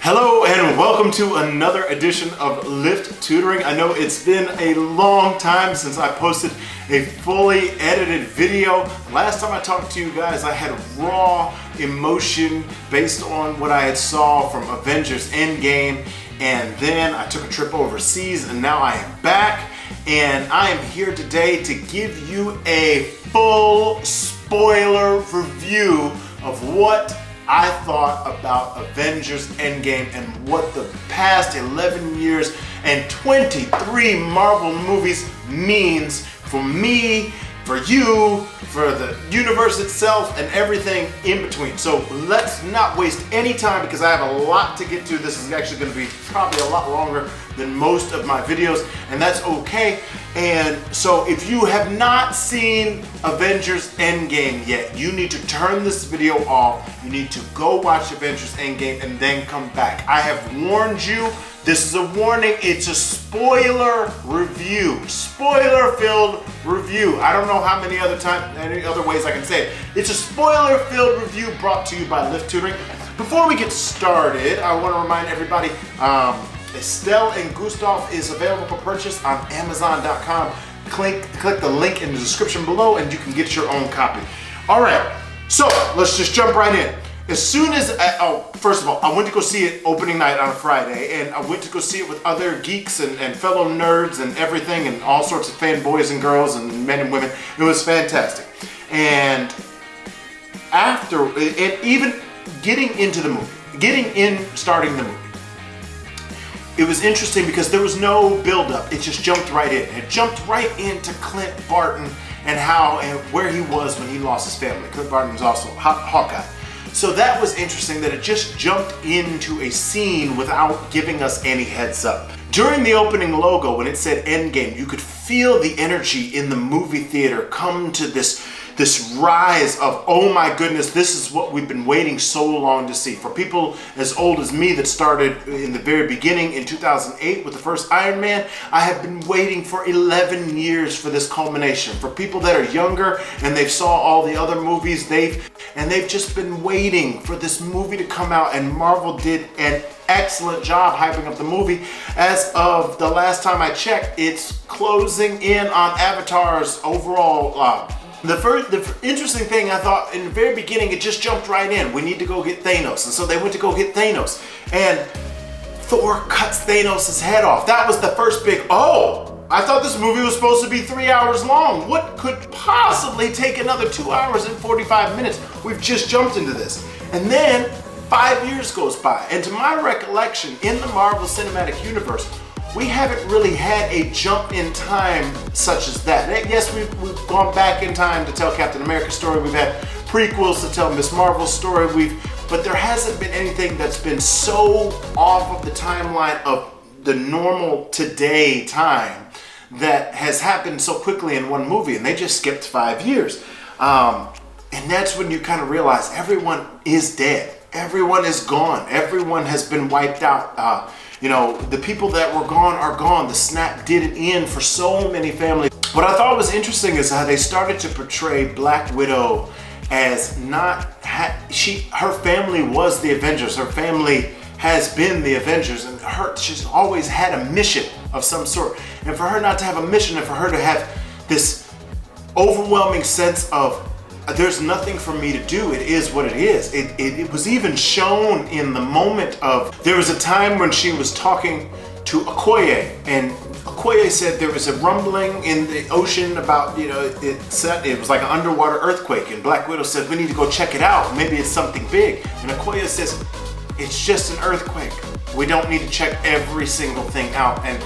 Hello and welcome to another edition of L.I.F.T tutoring. I know it's been a long time since I posted a fully edited video. Last time I talked to you guys, I had raw emotion based on what I had saw from Avengers EndGame, and then I took a trip overseas and now I am back and I am here today to give you a full spoiler review of what I thought about Avengers EndGame and what the past 11 years and 23 Marvel movies means for me, for you, for the universe itself, and everything in between. So let's not waste any time because I have a lot to get to. This is actually going to be probably a lot longer than most of my videos, and that's okay. And so if you have not seen Avengers EndGame yet, you need to turn this video off. You need to go watch Avengers EndGame and then come back. I have warned you. This is a warning. It's a spoiler review. Spoiler-filled review. I don't know how many other ways I can say it. It's a spoiler-filled review brought to you by L.I.F.T tutoring. Before we get started, I want to remind everybody, Estelle and Gustav is available for purchase on Amazon.com. Click the link in the description below and you can get your own copy. All right, so let's just jump right in. As soon as, first of all, I went to go see it opening night on a Friday, and I went to go see it with other geeks and fellow nerds and everything, and all sorts of fanboys and girls and men and women. It was fantastic. And after, and even getting into the movie, starting the movie, it was interesting because there was no build-up. It just jumped right in. It jumped right into Clint Barton and how and where he was when he lost his family. Clint Barton was also Hawkeye. So that was interesting that it just jumped into a scene without giving us any heads up. During the opening logo, when it said Endgame, you could feel the energy in the movie theater come to this rise of, oh my goodness, this is what we've been waiting so long to see. For people as old as me that started in the very beginning in 2008 with the first Iron Man, I have been waiting for 11 years for this culmination. For people that are younger and they've saw all the other movies, they've just been waiting for this movie to come out, and Marvel did an excellent job hyping up the movie. As of the last time I checked, it's closing in on Avatar's overall The interesting thing, I thought in the very beginning, it just jumped right in. We need to go get Thanos. And so they went to go get Thanos. And Thor cuts Thanos' head off. That was the first big, oh, I thought this movie was supposed to be 3 hours long. What could possibly take another 2 hours and 45 minutes? We've just jumped into this. And then 5 years goes by. And to my recollection, in the Marvel Cinematic Universe, we haven't really had a jump in time such as that. Yes, we've gone back in time to tell Captain America's story. We've had prequels to tell Miss Marvel's story. But there hasn't been anything that's been so off of the timeline of the normal today time that has happened so quickly in one movie, and they just skipped 5 years. And that's when you kind of realize everyone is dead. Everyone is gone. Everyone has been wiped out. You know, the people that were gone are gone. The snap didn't end for so many families. What I thought was interesting is how they started to portray Black Widow as her family was the Avengers. Her family has been the Avengers, and she's always had a mission of some sort. And for her not to have a mission, and for her to have this overwhelming sense of there's nothing for me to do, it is what it is. It was even shown in the moment of, there was a time when she was talking to Okoye, and Okoye said there was a rumbling in the ocean about, you know, it was like an underwater earthquake, and Black Widow said, we need to go check it out, maybe it's something big. And Okoye says, it's just an earthquake. We don't need to check every single thing out. And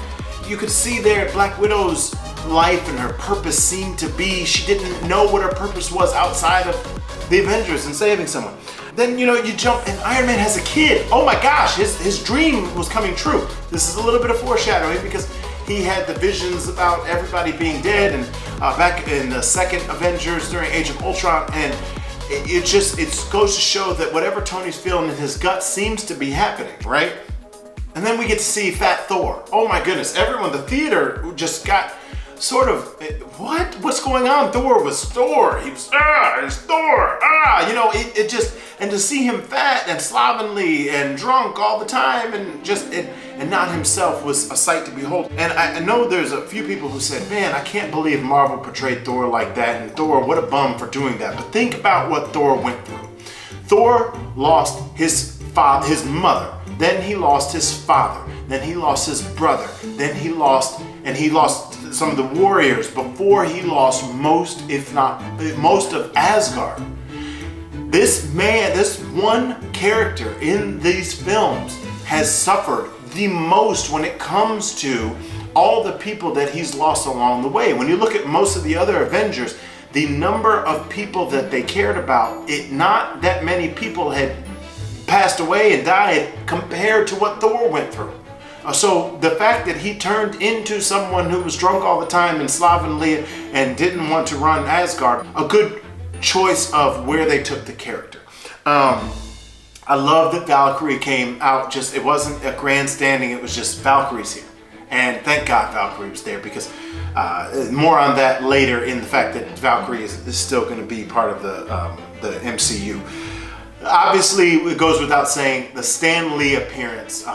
you could see there Black Widow's life and her purpose seemed to be, she didn't know what her purpose was outside of the Avengers and saving someone. Then, you know, you jump and Iron Man has a kid. Oh my gosh, his dream was coming true. This is a little bit of foreshadowing because he had the visions about everybody being dead, and back in the second Avengers during Age of Ultron, and it goes to show that whatever Tony's feeling in his gut seems to be happening, right? And then we get to see Fat Thor. Oh my goodness, everyone, the theater just got sort of, what's going on? Thor was Thor. He was, it's Thor. You know, it just, and to see him fat and slovenly and drunk all the time and just, and not himself was a sight to behold. And I know there's a few people who said, man, I can't believe Marvel portrayed Thor like that. And Thor, what a bum for doing that. But think about what Thor went through. Thor lost his mother. Then he lost his father. Then he lost his brother. Then he lost some of the warriors before he lost most, if not most of Asgard. This man, this one character in these films has suffered the most when it comes to all the people that he's lost along the way. When you look at most of the other Avengers, the number of people that they cared about, not that many people had passed away and died compared to what Thor went through. So the fact that he turned into someone who was drunk all the time and slovenly and didn't want to run Asgard, a good choice of where they took the character. I love that Valkyrie came out, it wasn't a grandstanding, it was just Valkyrie's here. And thank God Valkyrie was there, because more on that later in the fact that Valkyrie is still going to be part of the MCU. Obviously, it goes without saying, the Stan Lee appearance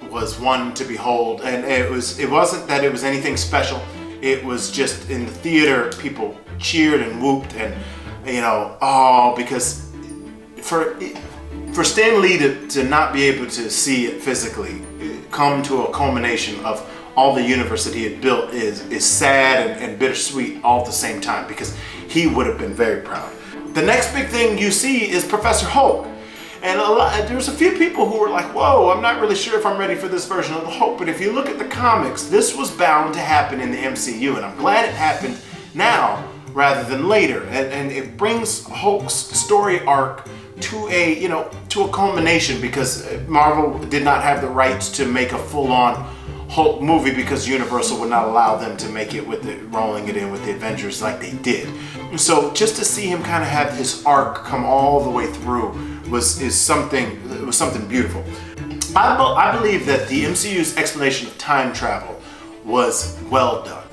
was one to behold, and it wasn't that it was anything special. It was just in the theater, people cheered and whooped, and you know, because for Stan Lee to not be able to see it physically come to a culmination of all the universe that he had built is sad and bittersweet all at the same time, because he would have been very proud. The next big thing you see is Professor Hulk. And there's a few people who were like, whoa, I'm not really sure if I'm ready for this version of the Hulk. But if you look at the comics, this was bound to happen in the MCU. And I'm glad it happened now rather than later. And it brings Hulk's story arc to a culmination, because Marvel did not have the rights to make a full-on Hulk movie because Universal would not allow them to make it rolling it in with the Avengers like they did. So just to see him kind of have his arc come all the way through was something beautiful. I believe that the MCU's explanation of time travel was well done.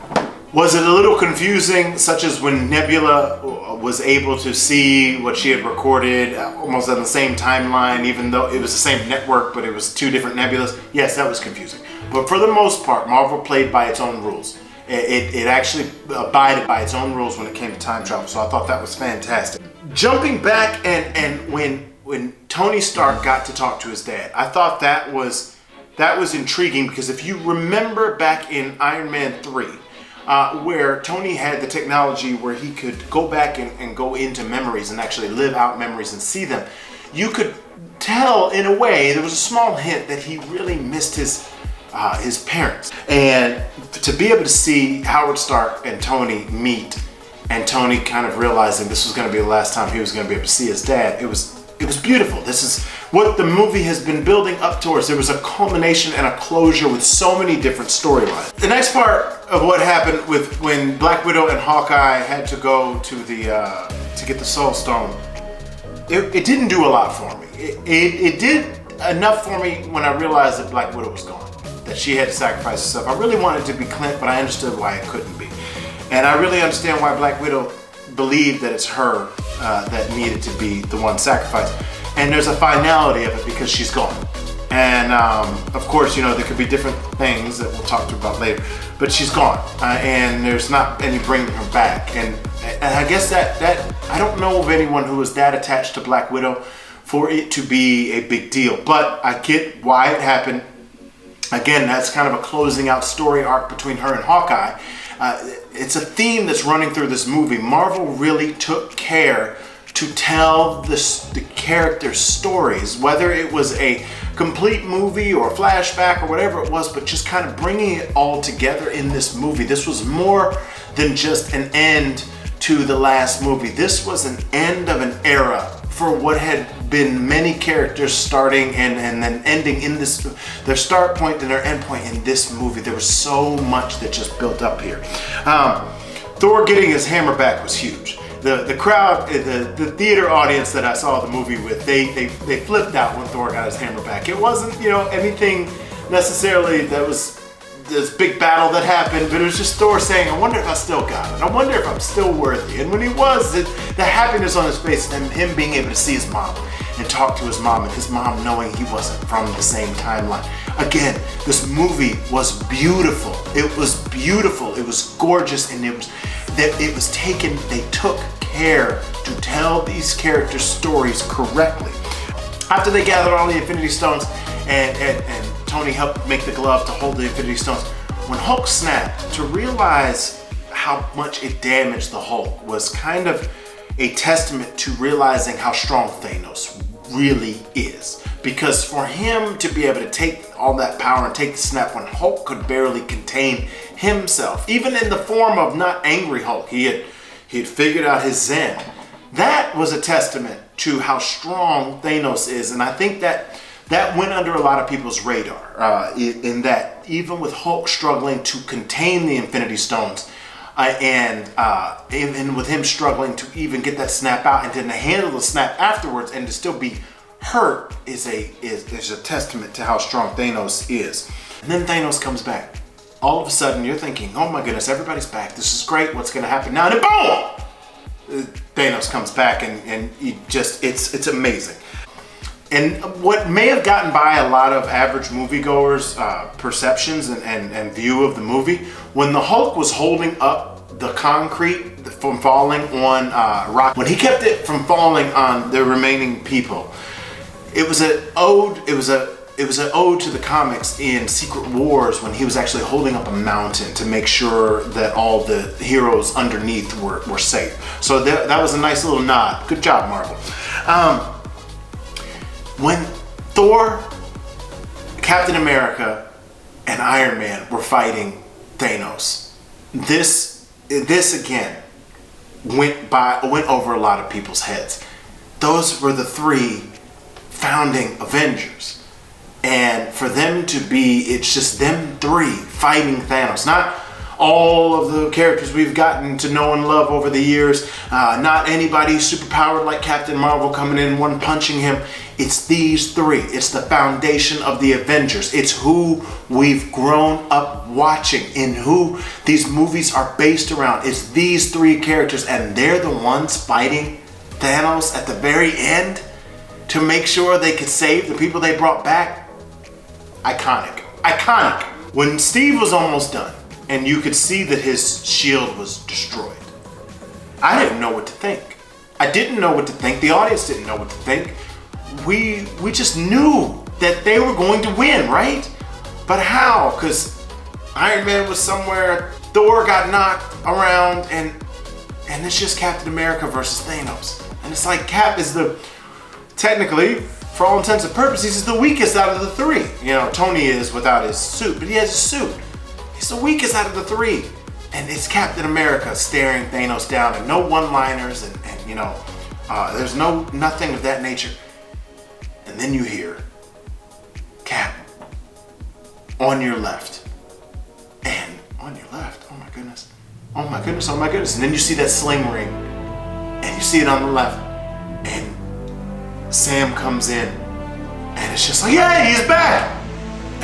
Was it a little confusing, such as when Nebula was able to see what she had recorded almost on the same timeline, even though it was the same network, but it was two different nebulas? Yes, that was confusing. But for the most part, Marvel played by its own rules. It actually abided by its own rules when it came to time travel, so I thought that was fantastic. Jumping back and when Tony Stark got to talk to his dad, I thought that was intriguing, because if you remember back in Iron Man 3, where Tony had the technology where he could go back and go into memories and actually live out memories and see them, you could tell in a way, there was a small hint that he really missed his parents. And to be able to see Howard Stark and Tony meet, and Tony kind of realizing this was going to be the last time he was going to be able to see his dad, it was beautiful. This is what the movie has been building up towards. There was a culmination and a closure with so many different storylines. The next part of what happened when Black Widow and Hawkeye had to go to to get the Soul Stone, it didn't do a lot for me. It did enough for me when I realized that Black Widow was gone, that she had to sacrifice herself. I really wanted it to be Clint, but I understood why it couldn't be. And I really understand why Black Widow believed that it's her that needed to be the one sacrificed. And there's a finality of it because she's gone. And of course, you know, there could be different things that we'll talk about later, but she's gone, and there's not any bringing her back. And I guess that I don't know of anyone who is that attached to Black Widow for it to be a big deal, but I get why it happened. Again, that's kind of a closing out story arc between her and Hawkeye. It's a theme that's running through this movie. Marvel really took care to tell the characters' stories, whether it was a complete movie or flashback or whatever it was, but just kind of bringing it all together in this movie. This was more than just an end to the last movie. This was an end of an era for what had been many characters starting and then ending in this, their start point and their end point in this movie. There was so much that just built up here. Thor getting his hammer back was huge. The crowd, the theater audience that I saw the movie with, they flipped out when Thor got his hammer back. It wasn't, you know, anything necessarily that was this big battle that happened, but it was just Thor saying, I wonder if I still got it. I wonder if I'm still worthy. And when he was, the happiness on his face and him being able to see his mom and talk to his mom, and his mom knowing he wasn't from the same timeline. Again, this movie was beautiful. It was beautiful. It was gorgeous, and they took care to tell these characters' stories correctly. After they gathered all the Infinity Stones and Tony helped make the glove to hold the Infinity Stones, when Hulk snapped, to realize how much it damaged the Hulk was kind of a testament to realizing how strong Thanos really is. Because for him to be able to take all that power and take the snap when Hulk could barely contain himself, even in the form of not angry Hulk, he had figured out his Zen. That was a testament to how strong Thanos is, and I think that went under a lot of people's radar, in that even with Hulk struggling to contain the Infinity Stones, and with him struggling to even get that snap out and then to handle the snap afterwards and to still be hurt is a testament to how strong Thanos is. And then Thanos comes back. All of a sudden you're thinking, oh my goodness, everybody's back. This is great. What's gonna happen now? And then boom! Thanos comes back and it's amazing. And what may have gotten by a lot of average moviegoers' perceptions and view of the movie, when the Hulk was holding up the concrete from falling on rock, when he kept it from falling on the remaining people, it was an ode. It was an ode to the comics in Secret Wars when he was actually holding up a mountain to make sure that all the heroes underneath were safe. So that was a nice little nod. Good job, Marvel. When Thor, Captain America, and Iron Man were fighting Thanos, this again went over a lot of people's heads. Those were the three founding Avengers. And for them to be, it's just them three fighting Thanos. Not all of the characters we've gotten to know and love over the years. Not anybody super powered like Captain Marvel coming in, one punching him. It's these three. It's the foundation of the Avengers. It's who we've grown up watching and who these movies are based around. It's these three characters, and they're the ones fighting Thanos at the very end to make sure they could save the people they brought back. Iconic. Iconic. When Steve was almost done and you could see that his shield was destroyed, I didn't know what to think. I didn't know what to think. The audience didn't know what to think. We just knew that they were going to win, right? But how? Because Iron Man was somewhere, Thor got knocked around, and it's just Captain America versus Thanos. And it's like Cap is technically, for all intents and purposes, he's the weakest out of the three. You know, Tony is without his suit, but he has a suit. He's the weakest out of the three. And it's Captain America staring Thanos down, and no one-liners, and you know, there's nothing of that nature. And then you hear, Cap, on your left. And on your left, oh my goodness. Oh my goodness, oh my goodness. And then you see that sling ring, and you see it on the left, and Sam comes in, and it's just like, yeah, he's back.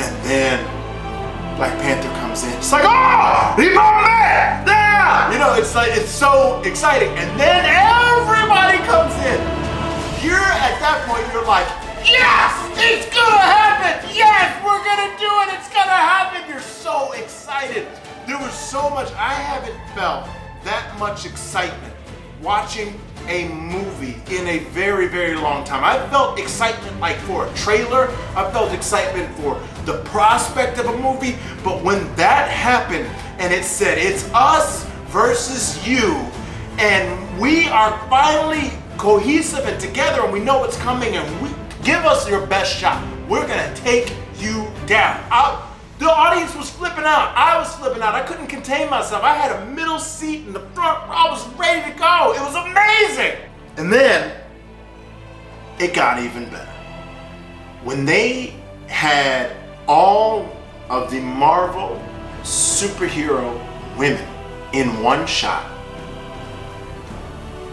And then Black Panther comes in. It's like, oh, he's my man. Yeah. You know, it's like, it's so exciting. And then everybody comes in. You're at that point, you're like, yes, it's gonna happen. Yes, we're gonna do it. It's gonna happen. You're so excited. There was so much. I haven't felt that much excitement watching a movie in a very, very long time. I felt excitement like for a trailer. I felt excitement for the prospect of a movie. But when that happened and it said it's us versus you, and we are finally cohesive and together, and we know what's coming, and we give us your best shot. We're gonna take you down. The audience was flipping out. I was flipping out. I couldn't contain myself. I had a middle seat in the front. I was ready to go. It was amazing. And then it got even better. When they had all of the Marvel superhero women in one shot,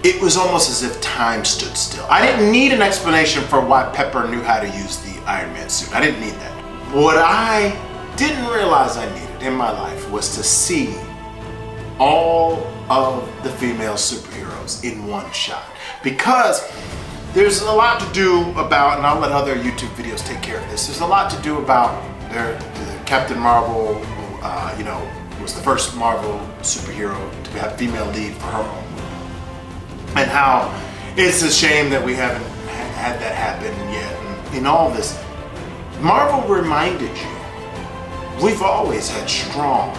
it was almost as if time stood still. I didn't need an explanation for why Pepper knew how to use the Iron Man suit. I didn't need that. What I didn't realize I needed wanted in my life was to see all of the female superheroes in one shot. Because there's a lot to do about, and I'll let other YouTube videos take care of this, there's a lot to do about the Captain Marvel, who, was the first Marvel superhero to have female lead for her own movie. And how it's a shame that we haven't had that happen yet. And in all this, Marvel reminded you, we've always had strong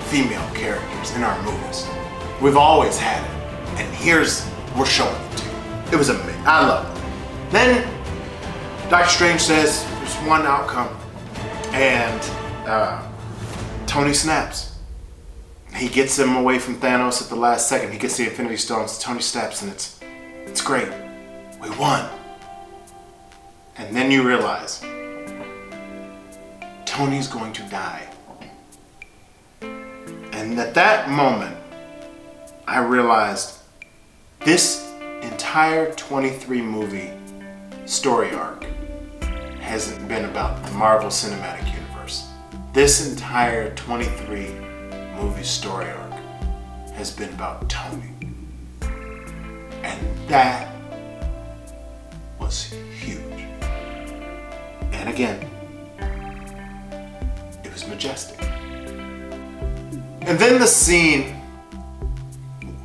female characters in our movies. We've always had it. And we're showing it to you. It was amazing. I love it. Then Doctor Strange says there's one outcome, and Tony snaps. He gets him away from Thanos at the last second. He gets the Infinity Stones. Tony snaps, and it's great. We won. And then you realize Tony's going to die. And at that moment, I realized this entire 23 movie story arc hasn't been about the Marvel Cinematic Universe. This entire 23 movie story arc has been about Tony. And that was huge. And again, it was majestic. And then the scene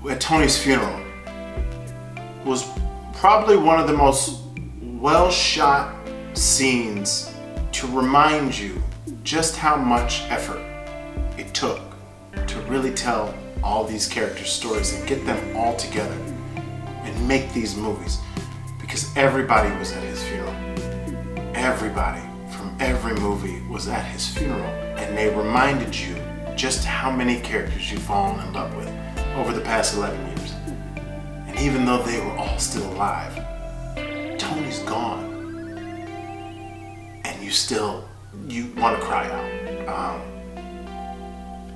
at Tony's funeral was probably one of the most well-shot scenes to remind you just how much effort it took to really tell all these characters' stories and get them all together and make these movies. Because everybody was at his funeral. Everybody from every movie was at his funeral, and they reminded you just how many characters you've fallen in love with over the past 11 years. And even though they were all still alive, Tony's gone. And you want to cry out.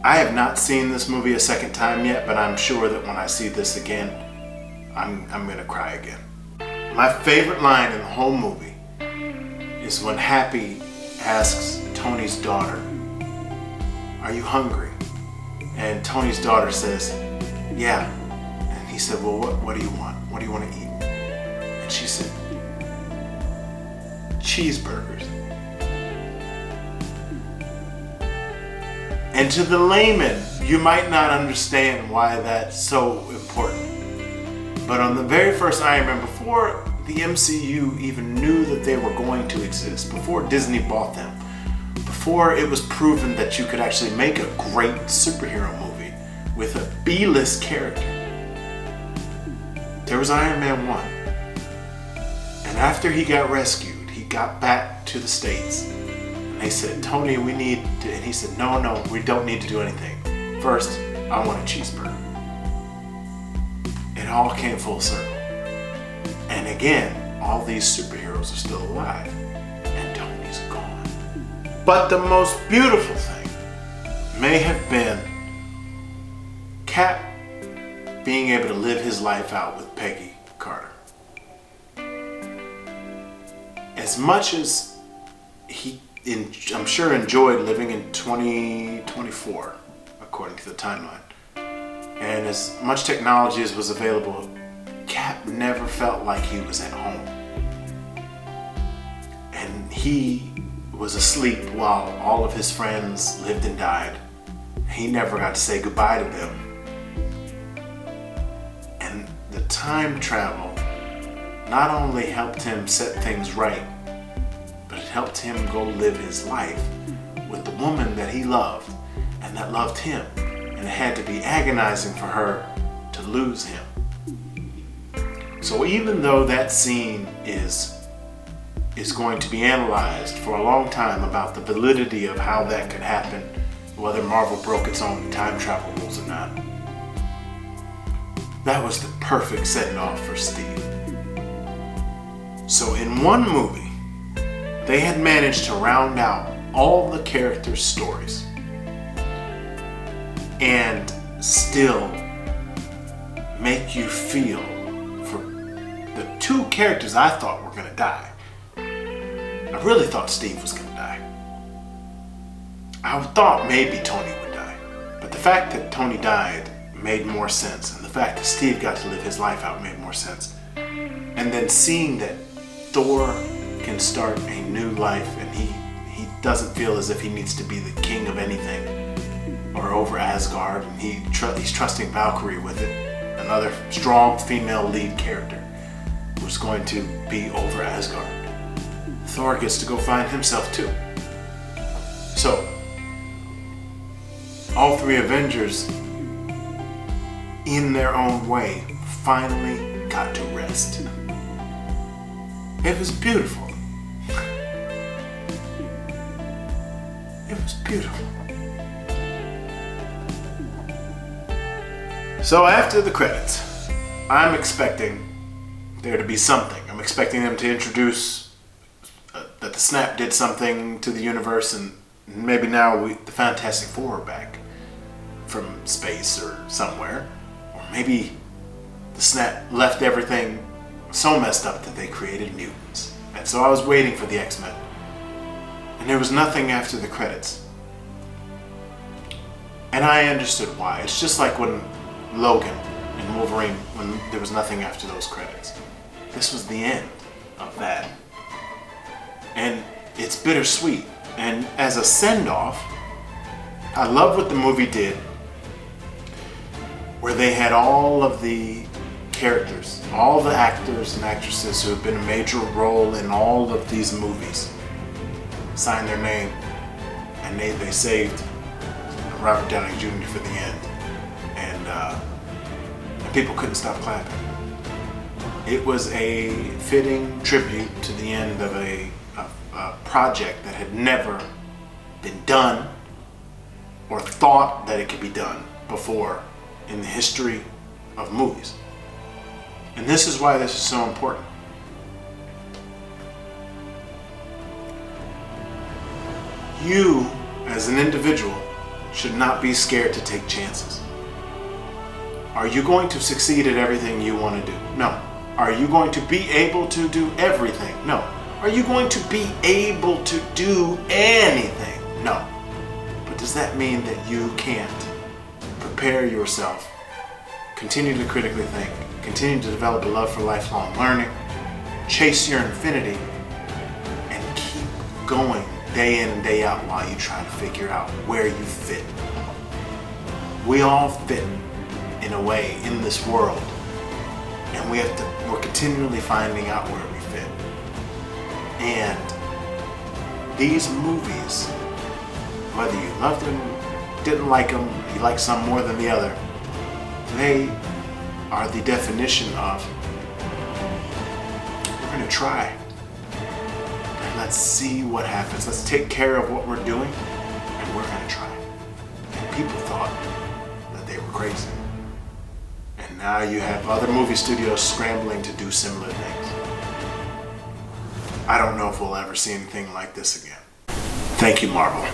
I have not seen this movie a second time yet, but I'm sure that when I see this again, I'm gonna cry again. My favorite line in the whole movie is when Happy asks Tony's daughter, "Are you hungry?" And Tony's daughter says, "Yeah." And he said, "Well, what do you want? What do you want to eat?" And she said, "Cheeseburgers." And to the layman, you might not understand why that's so important. But on the very first Iron Man, before the MCU even knew that they were going to exist, before Disney bought them, before it was proven that you could actually make a great superhero movie with a B-list character, there was Iron Man 1. And after he got rescued, he got back to the States. And they said, "Tony, we need to," and he said, no, we don't need to do anything. First, I want a cheeseburger. It all came full circle. And again, all these superheroes are still alive, and Tony's gone. But the most beautiful thing may have been Cap being able to live his life out with Peggy Carter. As much as I'm sure enjoyed living in 2024, according to the timeline, and as much technology as was available, Cap never felt like he was at home. And he was asleep while all of his friends lived and died. He never got to say goodbye to them. And the time travel not only helped him set things right, but it helped him go live his life with the woman that he loved and that loved him. And it had to be agonizing for her to lose him. So even though that scene is going to be analyzed for a long time about the validity of how that could happen, whether Marvel broke its own time travel rules or not, that was the perfect setting off for Steve. So in one movie, they had managed to round out all the characters' stories and still make you feel for the two characters I thought were gonna die. I really thought Steve was gonna die. I thought maybe Tony would die. But the fact that Tony died made more sense. And the fact that Steve got to live his life out made more sense. And then seeing that Thor can start a new life and he doesn't feel as if he needs to be the king of anything or over Asgard, and he's trusting Valkyrie with it, another strong female lead character who's going to be over Asgard. Thor gets to go find himself too. So, all three Avengers, in their own way, finally got to rest. It was beautiful. It was beautiful. So after the credits, I'm expecting there to be something. I'm expecting them to introduce that the Snap did something to the universe, and maybe now the Fantastic Four are back from space or somewhere. Or maybe the Snap left everything so messed up that they created mutants. And so I was waiting for the X-Men. And there was nothing after the credits. And I understood why. It's just like when Logan and Wolverine, when there was nothing after those credits. This was the end of that. And it's bittersweet. And as a send-off, I love what the movie did, where they had all of the characters, all the actors and actresses who have been a major role in all of these movies sign their name, and they saved Robert Downey Jr. for the end, and people couldn't stop clapping. It was a fitting tribute to the end of a project that had never been done or thought that it could be done before in the history of movies. And this is why this is so important. You, as an individual, should not be scared to take chances. Are you going to succeed at everything you want to do? No. Are you going to be able to do everything? No. Are you going to be able to do anything? No. But does that mean that you can't prepare yourself, continue to critically think, continue to develop a love for lifelong learning, chase your infinity, and keep going day in and day out while you try to figure out where you fit? We all fit in a way in this world, and we're continually finding out where we fit. And these movies, whether you loved them, didn't like them, you like some more than the other, they are the definition of, we're going to try. And let's see what happens. Let's take care of what we're doing, and we're going to try. And people thought that they were crazy. And now you have other movie studios scrambling to do similar things. I don't know if we'll ever see anything like this again. Thank you, Marvel.